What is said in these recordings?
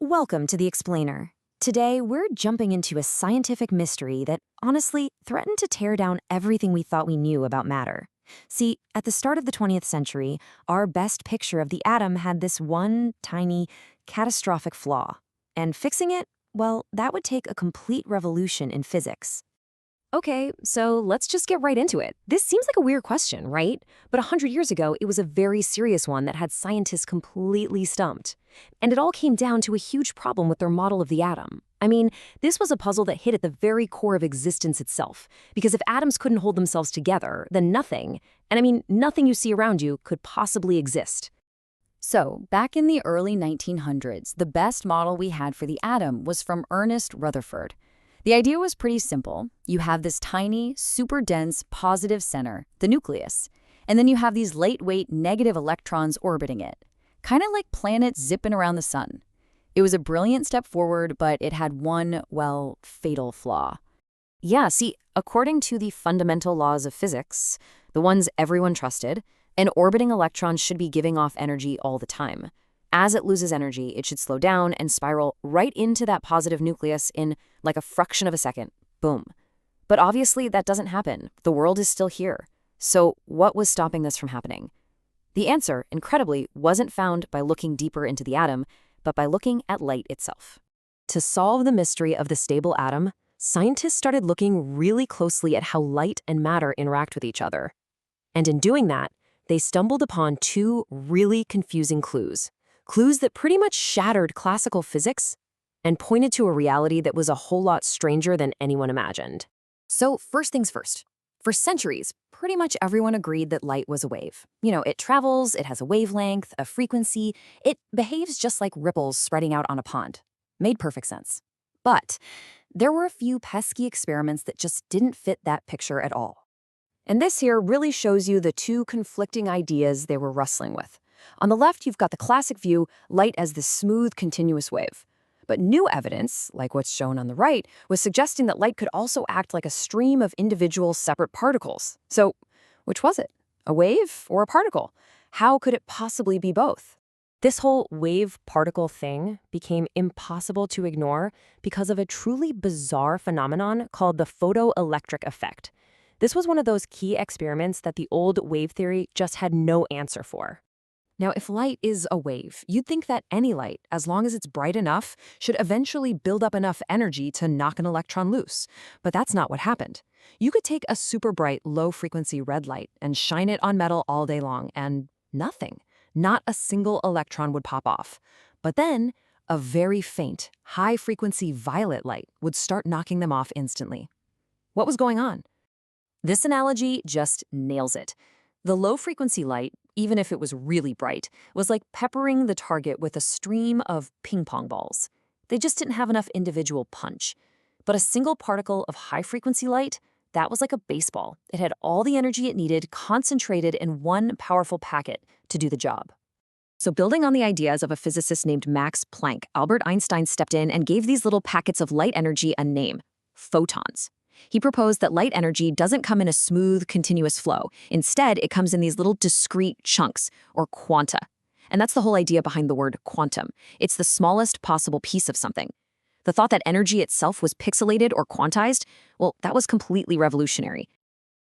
Welcome to The Explainer. Today, we're jumping into a scientific mystery that honestly threatened to tear down everything we thought we knew about matter. See, at the start of the 20th century, our best picture of the atom had this one tiny, catastrophic flaw. And fixing it, well, that would take a complete revolution in physics. Okay, so let's just get right into it. This seems like a weird question, right? But 100 years ago, it was a very serious one that had scientists completely stumped. And it all came down to a huge problem with their model of the atom. I mean, this was a puzzle that hit at the very core of existence itself. Because if atoms couldn't hold themselves together, then nothing, and I mean nothing you see around you, could possibly exist. So, back in the early 1900s, the best model we had for the atom was from Ernest Rutherford. The idea was pretty simple. You have this tiny, super dense, positive center, the nucleus, and then you have these lightweight negative electrons orbiting it, kind of like planets zipping around the sun. It was a brilliant step forward, but it had one, well, fatal flaw. Yeah, see, according to the fundamental laws of physics, the ones everyone trusted, an orbiting electron should be giving off energy all the time. As it loses energy, it should slow down and spiral right into that positive nucleus in like a fraction of a second. Boom. But obviously that doesn't happen. The world is still here. So what was stopping this from happening? The answer, incredibly, wasn't found by looking deeper into the atom, but by looking at light itself. To solve the mystery of the stable atom, scientists started looking really closely at how light and matter interact with each other. And in doing that, they stumbled upon two really confusing clues. Clues that pretty much shattered classical physics and pointed to a reality that was a whole lot stranger than anyone imagined. So first things first. For centuries, pretty much everyone agreed that light was a wave. You know, it travels, it has a wavelength, a frequency, it behaves just like ripples spreading out on a pond. Made perfect sense. But there were a few pesky experiments that just didn't fit that picture at all. And this here really shows you the two conflicting ideas they were wrestling with. On the left, you've got the classic view, light as this smooth, continuous wave. But new evidence, like what's shown on the right, was suggesting that light could also act like a stream of individual separate particles. So, which was it? A wave or a particle? How could it possibly be both? This whole wave-particle thing became impossible to ignore because of a truly bizarre phenomenon called the photoelectric effect. This was one of those key experiments that the old wave theory just had no answer for. Now, if light is a wave, you'd think that any light, as long as it's bright enough, should eventually build up enough energy to knock an electron loose. But that's not what happened. You could take a super bright, low-frequency red light and shine it on metal all day long, and nothing. Not a single electron would pop off. But then, a very faint, high-frequency violet light would start knocking them off instantly. What was going on? This analogy just nails it. The low-frequency light, even if it was really bright, was like peppering the target with a stream of ping-pong balls. They just didn't have enough individual punch. But a single particle of high-frequency light, that was like a baseball. It had all the energy it needed concentrated in one powerful packet to do the job. So building on the ideas of a physicist named Max Planck, Albert Einstein stepped in and gave these little packets of light energy a name: photons. He proposed that light energy doesn't come in a smooth, continuous flow. Instead, it comes in these little discrete chunks, or quanta. And that's the whole idea behind the word quantum. It's the smallest possible piece of something. The thought that energy itself was pixelated or quantized, well, that was completely revolutionary.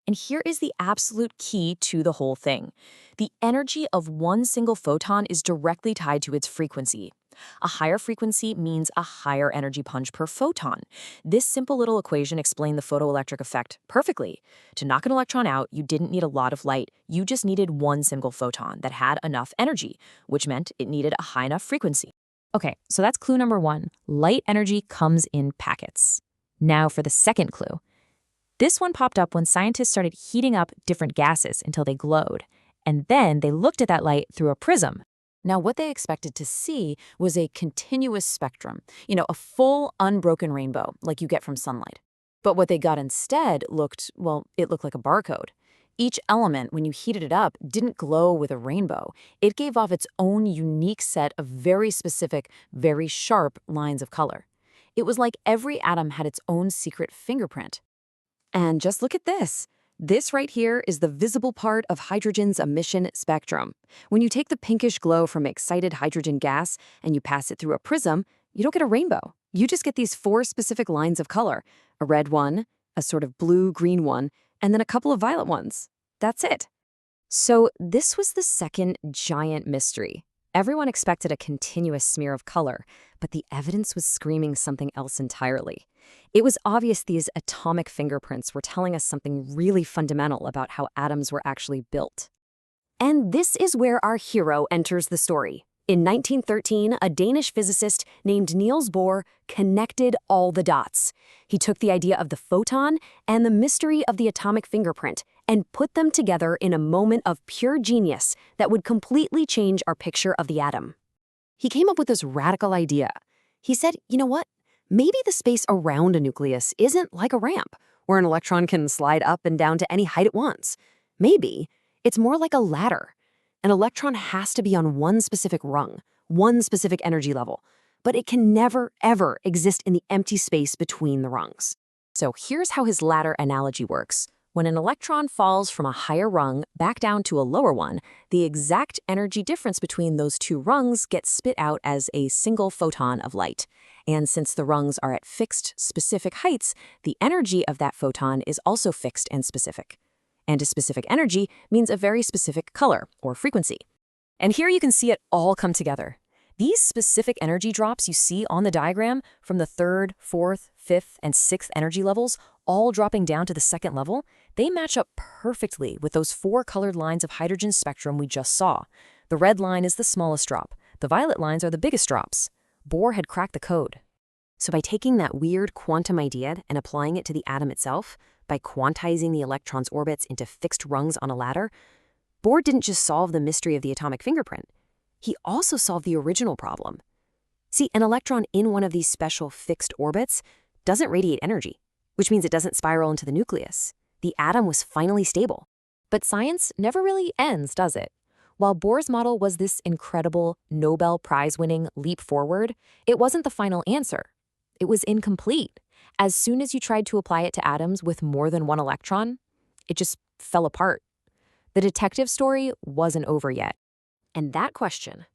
And here is the absolute key to the whole thing. The energy of one single photon is directly tied to its frequency. A higher frequency means a higher energy punch per photon. This simple little equation explained the photoelectric effect perfectly. To knock an electron out, you didn't need a lot of light. You just needed one single photon that had enough energy, which meant it needed a high enough frequency. Okay, so that's clue number one. Light energy comes in packets. Now for the second clue. This one popped up when scientists started heating up different gases until they glowed. And then they looked at that light through a prism. Now, what they expected to see was a continuous spectrum, a full, unbroken rainbow, like you get from sunlight. But what they got instead it looked like a barcode. Each element, when you heated it up, didn't glow with a rainbow. It gave off its own unique set of very specific, very sharp lines of color. It was like every atom had its own secret fingerprint. And just look at this. This right here is the visible part of hydrogen's emission spectrum. When you take the pinkish glow from excited hydrogen gas and you pass it through a prism, You don't get a rainbow. You just get these 4 specific lines of color, a red one, a sort of blue-green one, and then a couple of violet ones. That's it. So this was the second giant mystery. Everyone expected a continuous smear of color, but the evidence was screaming something else entirely. It was obvious these atomic fingerprints were telling us something really fundamental about how atoms were actually built. And this is where our hero enters the story. In 1913, a Danish physicist named Niels Bohr connected all the dots. He took the idea of the photon and the mystery of the atomic fingerprint and put them together in a moment of pure genius that would completely change our picture of the atom. He came up with this radical idea. He said, you know what? Maybe the space around a nucleus isn't like a ramp, where an electron can slide up and down to any height it wants. Maybe it's more like a ladder. An electron has to be on one specific rung, one specific energy level, but it can never, ever exist in the empty space between the rungs. So here's how his ladder analogy works. When an electron falls from a higher rung back down to a lower one, the exact energy difference between those 2 rungs gets spit out as a single photon of light. And since the rungs are at fixed, specific heights, the energy of that photon is also fixed and specific. And a specific energy means a very specific color or frequency. And here you can see it all come together. These specific energy drops you see on the diagram from the 3rd, 4th, 5th, and 6th energy levels, all dropping down to the 2nd level, they match up perfectly with those 4 colored lines of hydrogen spectrum we just saw. The red line is the smallest drop. The violet lines are the biggest drops. Bohr had cracked the code. So by taking that weird quantum idea and applying it to the atom itself, by quantizing the electron's orbits into fixed rungs on a ladder, Bohr didn't just solve the mystery of the atomic fingerprint. He also solved the original problem. See, an electron in one of these special fixed orbits doesn't radiate energy, which means it doesn't spiral into the nucleus. The atom was finally stable. But science never really ends, does it? While Bohr's model was this incredible Nobel Prize-winning leap forward, it wasn't the final answer. It was incomplete. As soon as you tried to apply it to atoms with more than one electron, it just fell apart. The detective story wasn't over yet. And that question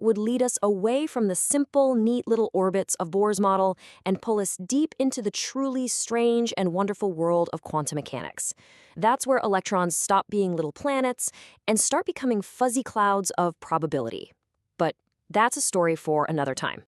would lead us away from the simple, neat little orbits of Bohr's model and pull us deep into the truly strange and wonderful world of quantum mechanics. That's where electrons stop being little planets and start becoming fuzzy clouds of probability. But that's a story for another time.